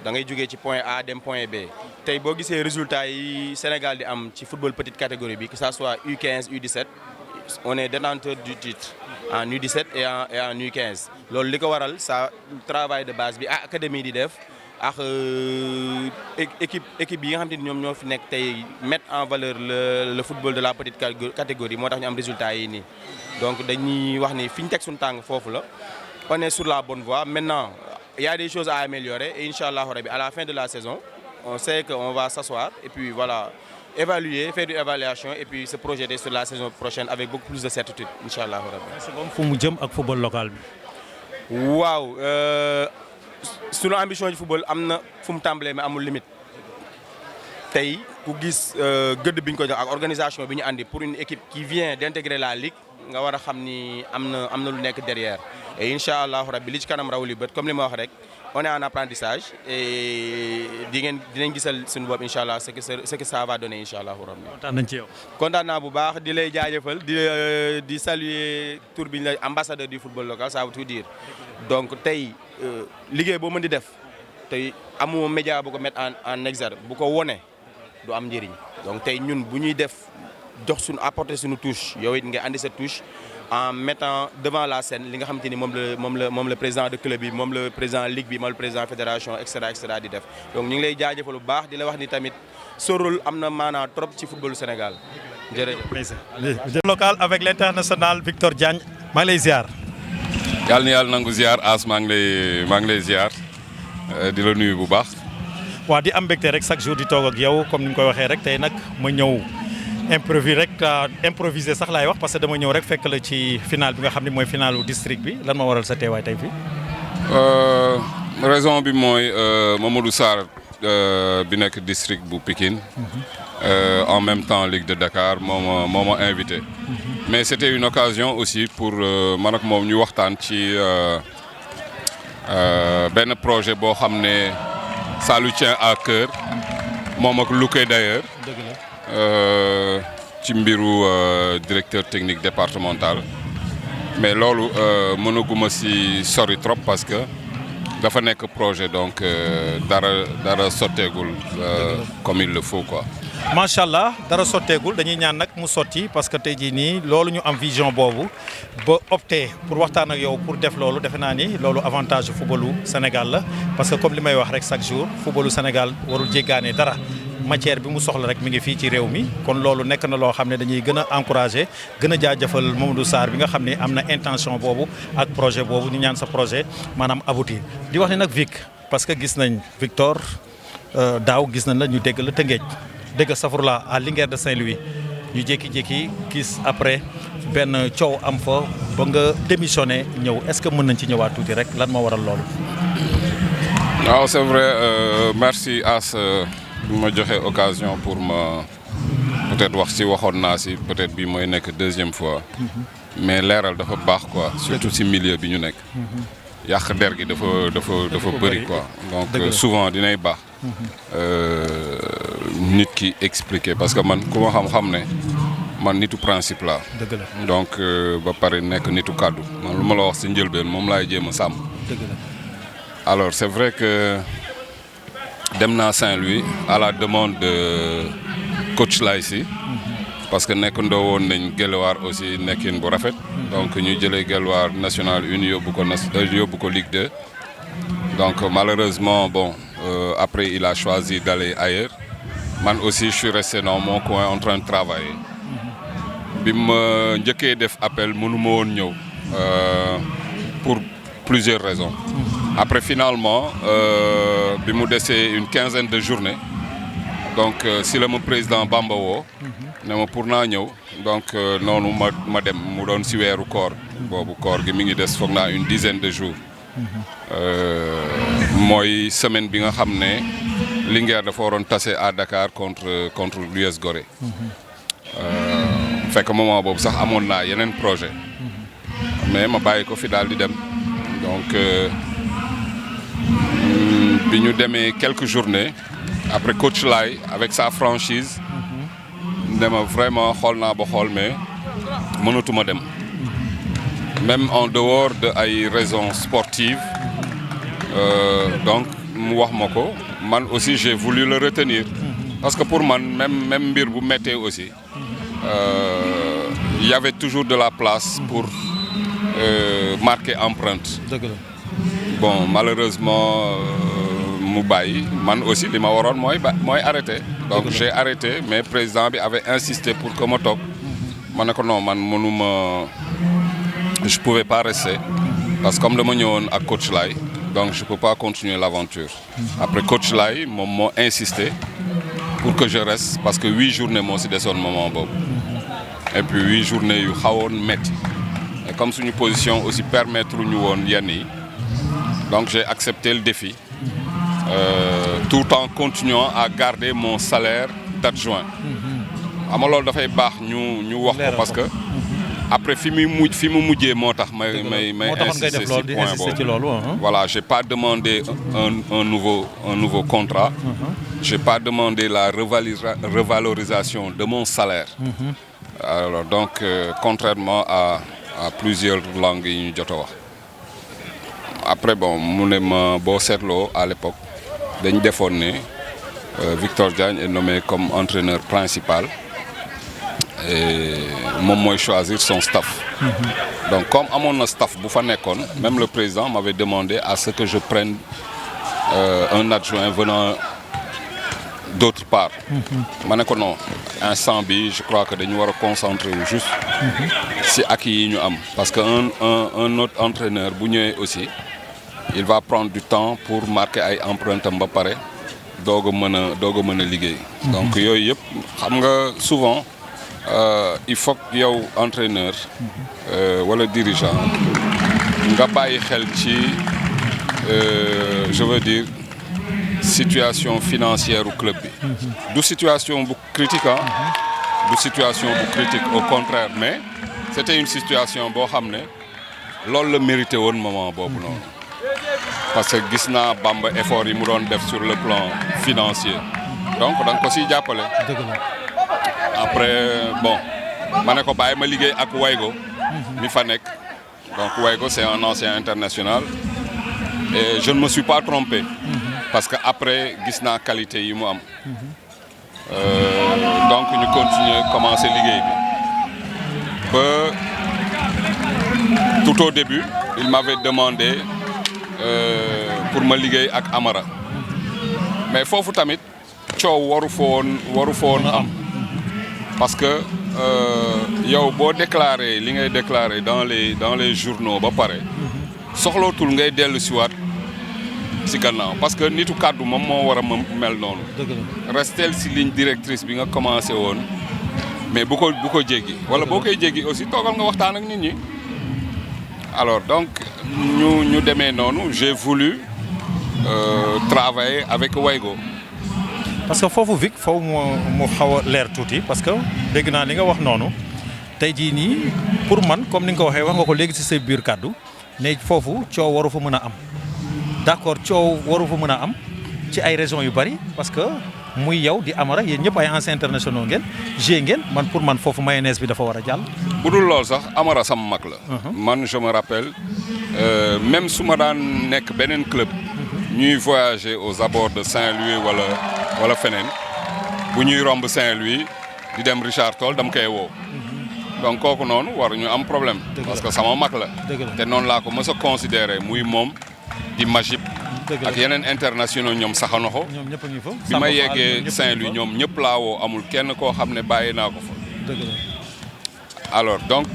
da ngay jógee ci point A dem point B tey boo gisee résultats yi Sénégal di am ci football petite catégorie bi que ça soit U15 U17 on est détenteur du titre en U17 et en U15 loolu li ko waral ça travail de base bi académie di def ak équipe yi nga xam te ni ñoom ñoo fi nekk tey mettre en valeur le football de la petite catégorie moo tax ñu am résultats yi nii donc dañuy wax ni fi ñu teg suñu tàng foofu la on est sur la bonne voie maintenant il y a des choses à améliorer et inchallah rabbi à la fin de la saison on sait qu'on va s'asseoir et puis voilà évaluer faire une évaluation et puis se projeter sur la saison prochaine avec beaucoup plus de certitude inchallah rabbi. c'est bon fu mu jëm ak football local bi. waaw sunu ambition ci football am na fu mu tàmbalee mais amul limite tey ku gis gëdd bi ñu ko jox ak organisation bi ñu andi pour une équipe qui vient d'intégrer la ligue nga war a xam ni am na lu nekk derrière et incha allahu rabbi li ci kanam raw li bët comme li ma wax rek on est en apprentissage et dinañ gisal suñu bopp incha allah ce que ça va donner incha allahu rabbi. kontaan nañ ci yow. kontaan naa bu baax di lay jaajëfal di saluer tur bi ñu la ambassadeur du football local ça veut tout dire donc tey liggéey boo mën di def tey amoo média bu ko mettre en exergue bu ko wone du am njëriñ donc tey ñun bu ñuy def jox suñu apporter suñu touche yow it nga andi sa touche en mettant devant la scène li nga xamante ni moom le président de club bi moom le président ligue bi moom le président fédération et cetera di def donc ñu ngi lay jaajëfal bu baax di la wax ni tamit sa rôle am na maanaa trop ci footballu Sénégal jërëjëf. local avec l'international Victor Diagne maa ngi lay ziar. yàlla na yàlla nangu ziar As maa ngi lay ziar di la nuyu bu baax. waaw di am mbégte rek chaque jour di toog ak yow comme ni nga koy waxee rek tey nag ma ñëw improviser sax laay wax parce que dama ñëw rek fekk la ci final bi nga xam ne mooy finalu district bi lan moo waral sa teewaay tey fii. raison bi mooy Mamadou Sarr bi nekk district bu Pikine. En même temps Ligue de Dakar moo ma invité. mais c'était une occasion aussi pour man ak moom ñu waxtaan ci benn projet boo xam ne ça lui tient à cœur moom ak Louké d'ailleurs ci mbiru directeur technique départemental mais loolu mënaguma si sori trop parce que dafa nekk projet donc dara sotteegul comme il le faut quoi. macha allah dara sotteegul dañuy ñaan nag mu sotti parce que tey jii nii loolu ñu am vision boobu ba opté pour waxtaan ak yow pour def loolu defe naa ni loolu avantage footballu Sénégal la parce que comme li may wax rek chaque jour footballu Sénégal warul jéggaane dara matière bi mu soxla rek mi ngi fii ci réew mi kon loolu nekk na loo xam ne dañuy gën a encourager gën a jaajëfal Mamadou Sarr bi nga xam ne am na intention boobu ak projet boobu ñu ñaan sa projet maanaam aboutir di wax ne nag Vic parce que gis nañ Victor daaw gis nañ la ñu dégg la Tëngéej dégg safurla à Linguère de Saint-Louis ñu jékki-jékki gis après benn coow am fa ba nga démissionné ñëw est-ce que mën nañ ci ñëwaat tuuti rek lan moo waral loolu. waaw c'est vrai merci As bi ma joxe occasion pour ma peut-être wax ci waxoon naa ci peut-être bi mooy nekk deuxième fois. mais leeral dafa baax quoi surtout ci milieu bi ñu nekk. yàq der gi dafa bëri quoi donc souvent dinay baax. nit ki expliquer parce que man ku ma xam ne man nitu principe la donc ba pare nekk nitu kàddu man lu ma la wax ci njëlbeen moom laay jéem a sàmm. alors c'est vrai que dem naa Saint-Louis à la demande de coach Laïsi parce que nekk ndoo woon nañ Guelwaar aussi nekkin bu rafet donc ñu jëlee Guelwaar national 1 yóbbu ko Ligue 2 donc malheureusement bon après il a choisi d'aller ailleurs man aussi je suis resté dans mon coin en train de travailler bi ma njëkkee def appel mënuma woon ñëw pour plusieurs raisons après finalement bi mu desee une quinzaine de journées donc si la ma président Bamba woo ne ma pour naa ñëw donc noonu ma dem mu doon si weeru koor boobu koor gi mi ngi des foog naa une dizaine de jours mooy semaine bi nga xam ne Linguère dafa waroon tase à Dakar contre l'US Gorée fekk moment boobu sax amoon naa yeneen projet mais ma bàyyi ko fi daal di dem donc bi ñu demee quelques journées après coach Laye avec sa franchise ne ma vraiment xool naa ba xool mais mënatuma dem même en dehors de ay raisons sportives donc mu wax ma ko man aussi j'ai voulu le retenir. Parce que pour man, même mbir bu mettez aussi, il y avait toujours de la place pour marquer empreinte. Bon, malheureusement, mu bàyyi man aussi li ma waroon mooy arrêté. Donc j'ai arrêté, mais président avait insisté pour que ma toog. Ma ne ko non man mënuma, je pouvais pas rester parce que comme dama ñëwoon ak coach Laye, donc je peux pas continuer l'aventure. Après coach Laye moom moo insisté pour que je reste parce que 8 journées moo si desoon moment boobu. Et puis 8 journées yu xawoon metti. Et comme suñu position aussi permettre ñu woon yenn yi, donc j'ai accepté le défi. Tout en continuant à garder mon salaire d'adjoint. Ama loolu dafay baax ñu wax ko parce que après fi mu mujjee moo tax may insister ci point boobu. Voilà, j'ai pas demandé un nouveau contrat. J'ai pas demandé la revalorisation de mon salaire. Alors donc contrairement à plusieurs langues yi ñu jot a wax. Après bon mu ne ma boo seetloo à l'époque dañ defoon ne Victor Diagne est nommé comme entraîneur principal et moom mooy choisir son staff. Donc comme amoon na staff bu fa nekkoon, même le président m'avait demandé à ce que je prenne un adjoint venant d'autre part. Ma ne ko non, instant bi je crois que dañu war a concentrer juste si acquis yi ñu am parce que un autre entraîneur bu ñëwee aussi il va prendre du temps pour marquer ay empreintes am ba pare doog a mën a liggéey. Donc yooyu yëpp xam nga souvent il faut que yow entraîneur wala dirigeant nga bàyyi xel ci je veux dire situation financière au club bi. Du situation bu critique du situation bu critique au contraire, mais c'était une situation boo xam ne loolu la mérité woon moment boobu noonu. Parce que gis naa Bamba effort yi mu doon def sur le plan financier donc da nga ko siy jàppale. Après bon ma ne ko bàyyi ma liggéey ak Waygo mi fa nekk donc Waygo c'est un ancien international et je ne me suis pas trompé parce que après gis naa qualité yi mu am donc ñu continuer commencer liggéey bi ba tout au début il m'avait demandé pour ma liggéey ak Amara mais foofu tamit coow waru foon am parce que yow boo déclaré li ngay déclaré dans les journaux ba pare soxlootul ngay dellu siwaat si gannaaw parce que nitu kàddu moom moo war a mel noonu. restel si ligne directrice bi nga commencé woon mais bu ko jéggi wala boo koy jéggi aussi toogal nga waxtaan ak nit ñi. Alors donc ñu demee noonu j'ai voulu travailler avec Waygo. Parce que foofu Vic foofu mu xaw a leer tuuti parce que dégg naa li nga wax noonu tey jii nii pour man comme ni nga ko waxee wax nga ko léegi ci say biir kàddu ne foofu coow waru fa mën a am d'accord coow waru fa mën a am ci ay raisons yu bari parce que muy yow di Amara yéen ñëpp ay anciens internationaux ngeen joué ngeen man pour man foofu mayonnaise bi dafa war a jàll. bu dul lool sax Amara sama mag la. man je me rappelle même su ma daan nekk beneen club. ñuy voyager aux abords de Saint-Louis wala feneen bu ñuy romb Saint-Louis di dem Richard Toll dama koy woo. donc kooku noonu waruñu am problème. parce que sama mag la. te noonu laa ko mës a considéré muy moom di Magib. ak yeneen internationaux ñoom Saxanoxo. bi ma yeggee Saint-Louis ñoom ñëpp laa woo amul kenn koo xam ne bàyyi naa ko fa. alors donc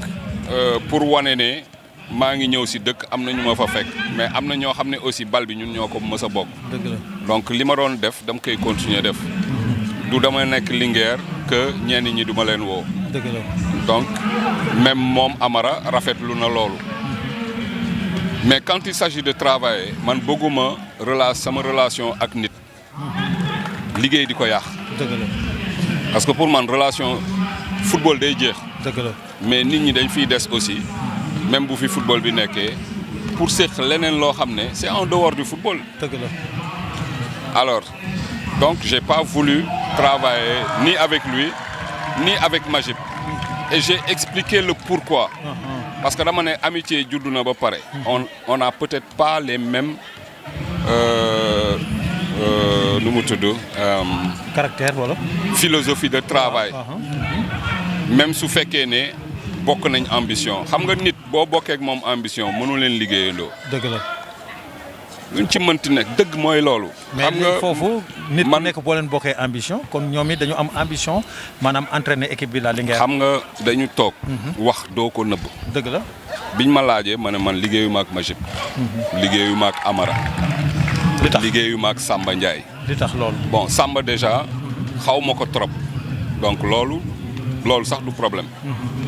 pour wane ne maa ngi ñëw si dëkk am na ñu ma fa fekk mais am na ñoo xam ne aussi bal bi ñun ñoo ko mës a bokk. donc li ma doon def dama koy continuer def. du dama nekk Linguère que ñenn ñi duma leen woo. donc même moom Amara rafetlu na loolu. mais quand il s'agit de travailler man bëgguma sama relation ak nit liggéey di ko yàq. parce que pour man relation football day jeex. mais nit ñi dañ fiy des aussi même bu fi football bi nekkee pour séq leneen loo xam ne c'est en dehors du football. alors donc j'ai pas voulu travailler ni avec lui ni avec Magib et j'ai expliqué le pourquoi. Parce que dama ne amitié juddu na ba pare. On a peut-être pas les mêmes nu mu tudd. caractère wala. philosophie de travail. même su fekkee ne bokk nañ ambition xam nga nit boo bokkee ak moom ambition mënu leen liggéeyandoo. dëgg la. luñ ci mënti nekk dëgg mooy loolu. xam nga foofu nit ku nekk boo leen bokkee ambition kon ñoom it dañu am ambition maanaam entraîner équipe bi la Linguère. xam nga dañu toog. wax doo ko nëbb. dëgg la. biñ ma laajee ma ne man liggéeyuma ak Magib. liggéeyuma ak Amara. li tax liggéeyuma ak Samba Ndiaye. li tax loolu. bon Samba déjà xaw ma ko trop donc loolu sax du problème.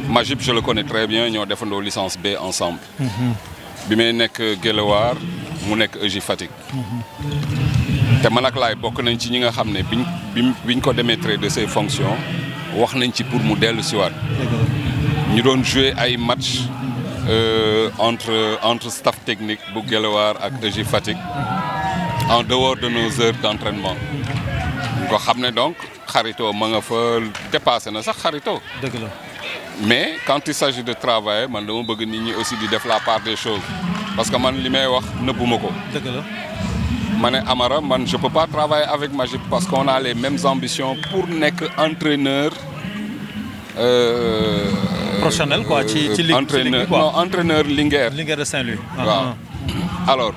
Magib je le connais très bien ñoo defandoo licence B ensemble. bi may nekk Guelewar mu nekk EJ Fatick. te man ak laay bokk nañ ci ñi nga xam ne biñ ko démettre de ses fonctions wax nañ ci pour mu dellu siwaat ñu doon jouer ay match entre staff technique bu Guelewar ak EJ Fatick en dehors de nos heures d'entraînement nga xam ne donc xaritoo ma nga fa dépassé na sax xaritoo. dëgg la. mais quand il s'agit de travailler man dama bëgg nit ñi aussi di def la part des choses parce que man li may wax nëbbuma ko. dëgg la. ma ne Amara man je peux pas travailler avec Magib parce qu'on a les mêmes ambitions pour nekk entraîneur. professionnel quoi ci ligue entraîneur non entraîneur Linguère. Linguère de Saint-Louis. waaw alors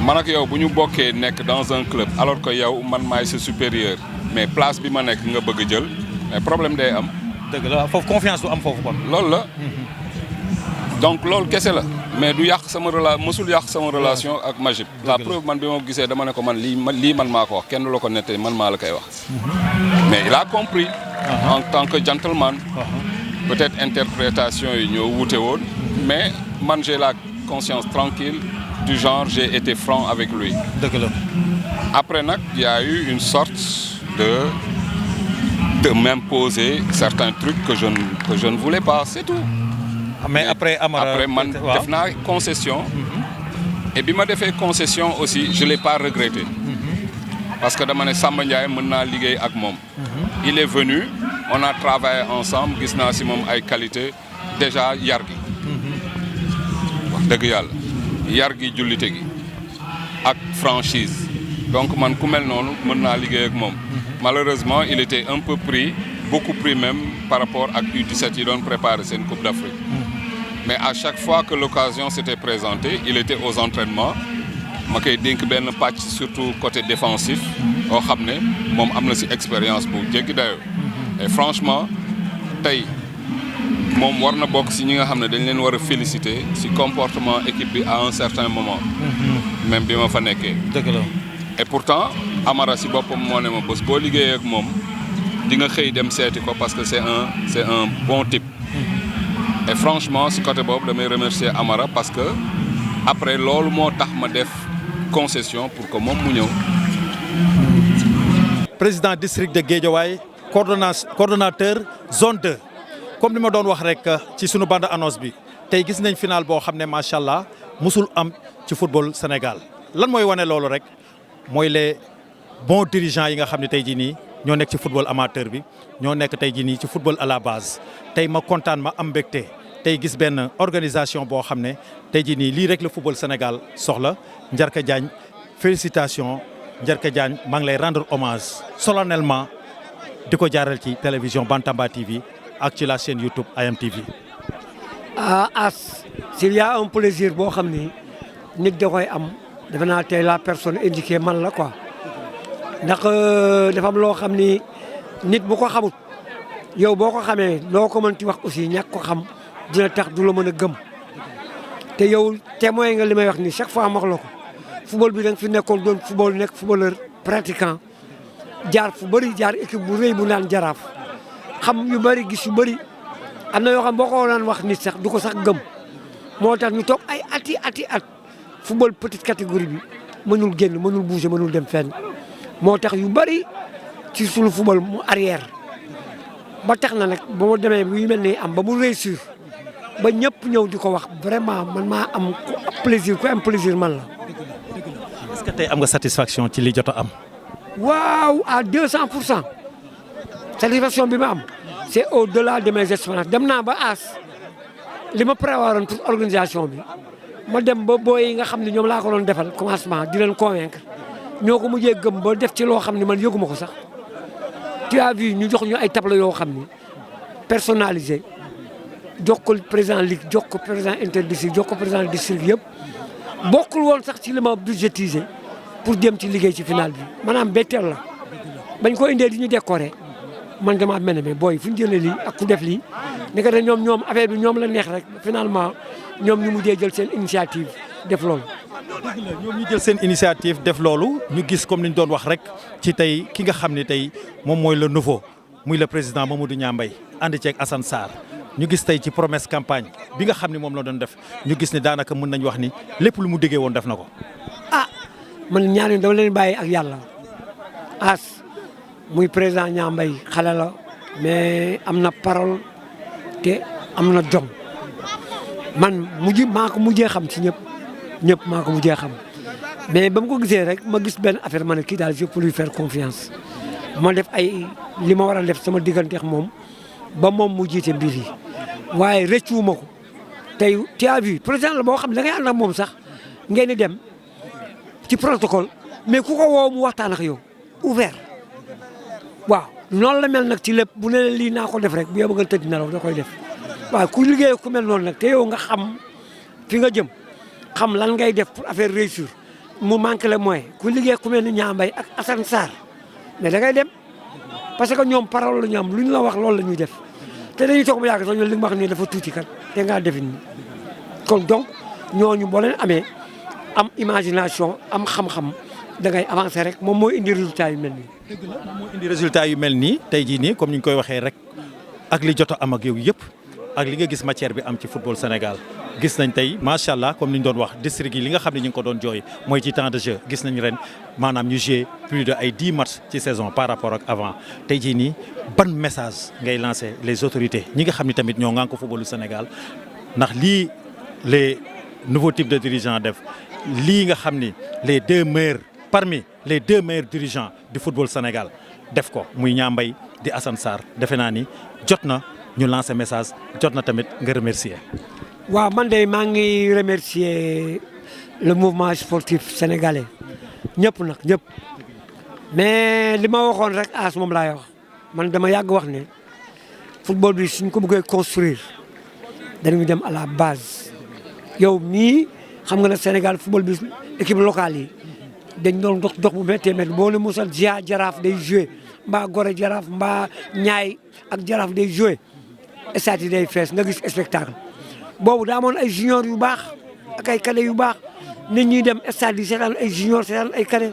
man ak yow bu ñu bokkee nekk dans un club alors que yow man maay sa supérieur mais place bi ma nekk nga bëgg a jël mais problème day am. dëgg la foofu confiance du am foofu kon. loolu la. donc loolu kese la mais du yàq sama mësul yàq sama relation ak Magib. la preuve man bi ma gisee dama ne ko man lii man maa ko wax kenn du la ko nettali man maa la koy wax. mais il a compris. en tant que gentleman. peut-être interprétation yi ñoo wuute woon mais man j'ai la conscience tranquille du genre j'ai été franc avec lui. dëgg la. après nag il y a eu une sorte de m'imposer certains trucs que je ne voulais pas c'est tout. mais après Amara après man def naa concession. et bi ma defee concession aussi je l'ai pas regretté. parce que dama ne Samba Ndiaye mën naa liggéey ak moom. il est venu on a travaillé ensemble gis naa si moom ay qualité déjà yar gi. wax dëgg yàlla yar gi jullite gi ak franchise donc man ku mel noonu mën naa liggéey ak moom. malheureusement il était un peu pris beaucoup pris même par rapport ak U17 yi doon préparer seen Coupe d'Afrique. mais à chaque fois que l'occasion s'était présentée il était aux entraînements ma koy dénk benn pàcc surtout côté défensif oo xam ne moom am na ci expérience bu jéggi dayoo. et franchement tey moom war na bokk ci ñi nga xam ne dañ leen war a féliciter ci comportement équipe bi à un certain moment. même bi ma fa nekkee. dëgg la. et pourtant Amara ci boppam moo ne ma bés boo liggéeyee ak moom di nga xëy dem seeti ko parce que c'est un bon type. et franchement ci côté boobu damay remercier Amara parce que après loolu moo tax ma def concession pour que moom mu ñëw. président district de Guédiawaye coordonnateur zone 2 comme li ma doon wax rek ci sunu bande annonce bi tey gis nañ final boo xam ne macha allah musul am ci football Sénégal lan mooy wane loolu rek mooy les bons dirigeants yi nga xam ne tey jii nii ñoo nekk ci football amateur bi ñoo nekk tey jii nii ci football à la base tey ma kontaan ma am mbégte tey gis benn organisation boo xam ne tey jii nii lii rek la football Sénégal soxla Ndiarka Diagne félicitations Ndiarka Diagne maa ngi lay rendre hommage solennellement di ko jaaral ci télévision Bantamba TV ak ci la chaîne YouTube IMTV. s'il y a un plaisir boo xam ni nit da koy am defe naa tey la personne indiquée man la quoi ndax dafa am loo xam ni nit bu ko xamut yow boo ko xamee loo ko mën ci wax aussi ñàkk ko xam dina tax du la mën a gëm te yow témoin nga li may wax ni chaque fois ma wax la ko football bi da nga fi nekkoon doon football nekk footballeur pratiquant jaar fu bëri jaar équipe bu rëy bu naan jaraaf xam yu bëri gis yu bëri am na yoo xam boo ko naan wax nit sax du ko sax gëm moo tax ñu toog ay ati at football petite catégorie bi mënul génn mënul bouger mënul dem fenn moo tax yu bëri ci sunu football mu arrière ba tax na nag ba ma demee yu mel ni am ba mu réussir ba ñëpp ñëw di ko wax vraiment man maa am ku am plaisir man la. est-ce que tey am nga satisfaction ci li jot a am. waaw à 200% satisfaction bi ma am c'est au-delà de mes espérances dem naa ba li ma prévoiroon pour organisation bi ma dem ba booy yi nga xam ne ñoom laa ko doon defal commencement di leen convaincre ñoo ko mujjee gëm ba def ci loo xam ne man yëguma ko sax tu as vu ñu jox ñu ay tableau yoo xam ni personnalisé jox ko président ligue jox ko président interdistrict jox ko président district yëpp bokkul woon sax ci li ma budgétisé pour jëm ci liggéey ci final bi maanaam betteel la bañ ko indee di ñu décorer man dama mel ne mais booy fu ñu jëlee lii ak ku def lii ne que ñoom affaire bi ñoom la neex rek finalement ñoom ñu mujjee jël seen initiative def loolu. ñoom ñu jël seen initiative def loolu ñu gis comme ni ñu doon wax rek ci tey ki nga xam ne tey moom mooy le nouveau muy le président Mamadou Niang Mbaye ànd ceeg Assane Sarr ñu gis tey ci promesse campagne bi nga xam ne moom la doon def ñu gis ne daanaka mën nañ wax ni lépp lu mu diggee woon def na ko. man ñaar dama leen bàyyi ak yàlla as muy président Niang Mbaye xale la mais am na parole te am na jom man maa ko mujjee xam ci ñëpp maa ko mujjee xam mais ba mu ko gisee rek ma gis benn affaire ma ne kii daal je peux lui faire confiance ma def ay li ma war a def sama digganteex moom ba moom mu jiite mbir yi waaye rëccuwuma ko tey tu as vu président la boo xam ne da ngay ànd ak moom sax ngeen di dem ci protocole mais ku ko woo mu waxtaan ak yow ouvert waaw noonu la mel nag ci lépp bu ne lii naa ko def rek bu yóbbu nga tëdd nelaw da koy def waaw ku liggéey ku mel noonu nag te yow nga xam fi nga jëm xam lan ngay def pour affaire réussir mu manque le moyen ku liggéey ku mel ni Niang Mbaye ak Assane Sarr mais da ngay dem parce que ñoom parole la ñu am lu ñu la wax loolu la ñuy def te dañuy toog ba yàgg sax ñun li nga wax nii dafa tuuti kat te ngaa defin ni kon donc ñooñu boo leen amee am imagination am xam-xam da ngay avancer rek moom mooy indi résultat yu mel nii. dëgg la moom moo indi résultat yu mel nii tey jii nii comme ni ñu koy waxee rek ak li jot a am ak yow yëpp ak li nga gis matière bi am ci football Sénégal gis nañ tey macha allah comme ni ñu doon wax district yi li nga xam ne ñu ngi ko doon jooy mooy ci temps de jeu gis nañ ren maanaam ñu joué plus de ay 10 matchs ci saison par rapport ak avant tey jii nii ban message ngay lancer les autorités ñi nga xam ne tamit ñoo ngaan ko footballu Sénégal ndax lii les nouveaux types de dirigeants def lii nga xam ni les deux meilleurs parmi les deux meilleurs dirigeants du football Sénégal def ko muy Niang Mbaye di Assane Sarr defe naa ni jot na ñu lancer message jot na tamit nga remercier. waaw man de maa ngi remercier le mouvement sportif sénégalais ñëpp nag ñëpp mais li ma waxoon rek as moom laay wax man dama yàgg wax ne football bi suñ ko bëggee construire dañuy dem à la base yow mii xam nga ne Sénégal football bi équipe locale yi dañ doon dox bu méttee métti boo ne Moussa Dia Jaraaf day joué mbaa Gorée Jaraaf mbaa Ñaay ak Jaraaf day joué stade yi day fees nga gis spectacle boobu daa amoon ay junior yu baax ak ay cadet yu baax nit ñi dem stade yi seetaan ay junior seetaan ay cadet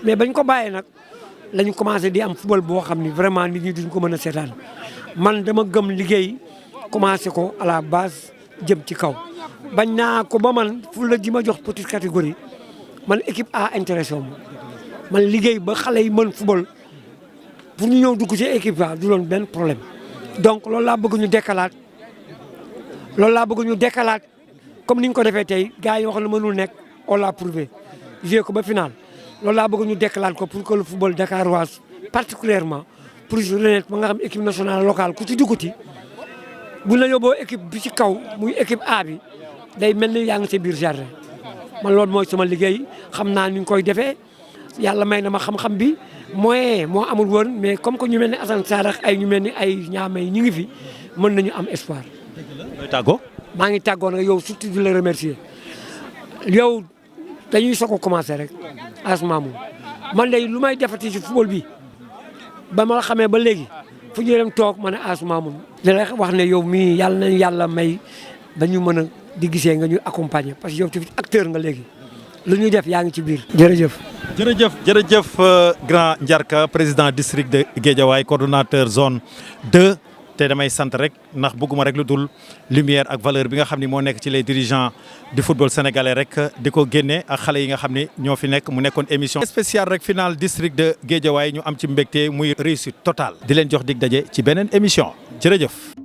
mais bañ ko bàyyee nag la ñu commencé di am football boo xam ni vraiment nit ñi duñ ko mën a seetaan man dama gëm liggéey commencé ko à la base jëm ci kaw bañ naa ko ba man fu la ji ma jox petite catégorie man équipe A intéressé wu man liggéey ba xale yi mën football pour ñu ñëw dugg ci équipe A du doon benn problème donc loolu laa bëgg ñu dekkalaat comme ni ñu ko defee tey gars yi wax na mënul nekk on l'a prouvé joué ko ba final loolu laa bëgg ñu dekkalaat ko pour que le football dakarois particulièrement pour renaître ba nga xam équipe nationale locale ku ci dugguti bu la yóbboo équipe bi ci kaw muy équipe A bi day mel ni yaa ngi sa biir jardin man loolu mooy sama liggéey xam naa ni ñu koy defee yàlla may na ma xam-xam bi moyen moo amul woon mais comme que ñu mel ni Assane Sarr ak ay ñu mel ni ay ñaamay ñu ngi fi mën nañu am espoir. tàggoo. maa ngi tàggoo nag yow surtout di la remercier yow dañuy soog a commencé rek asmaamu man de lu may defati ci football bi ba ma la xamee ba léegi fu ñu dem toog ma ne asmaamu. di la wax ne yow mii yàlla nañu yàlla may ba ñu mën a di gisee nga ñu accompagner parce que yow tamit acteur nga léegi lu ñuy def yaa ngi ci biir. jërëjëf. jërëjëf grand Ndiarka président district de Guédiawaye coordonnateur zone 2. te damay sant rek ndax bëgguma rek lu dul lumière ak valeur bi nga xam ni moo nekk ci les dirigeants du football sénégalais rek di ko génne ak xale yi nga xam ni ñoo fi nekk mu nekkoon émission spéciale rek final district de Guédiawaye ñu am ci mbégte muy réussite totale di leen jox dig daje ci beneen émission jërëjëf.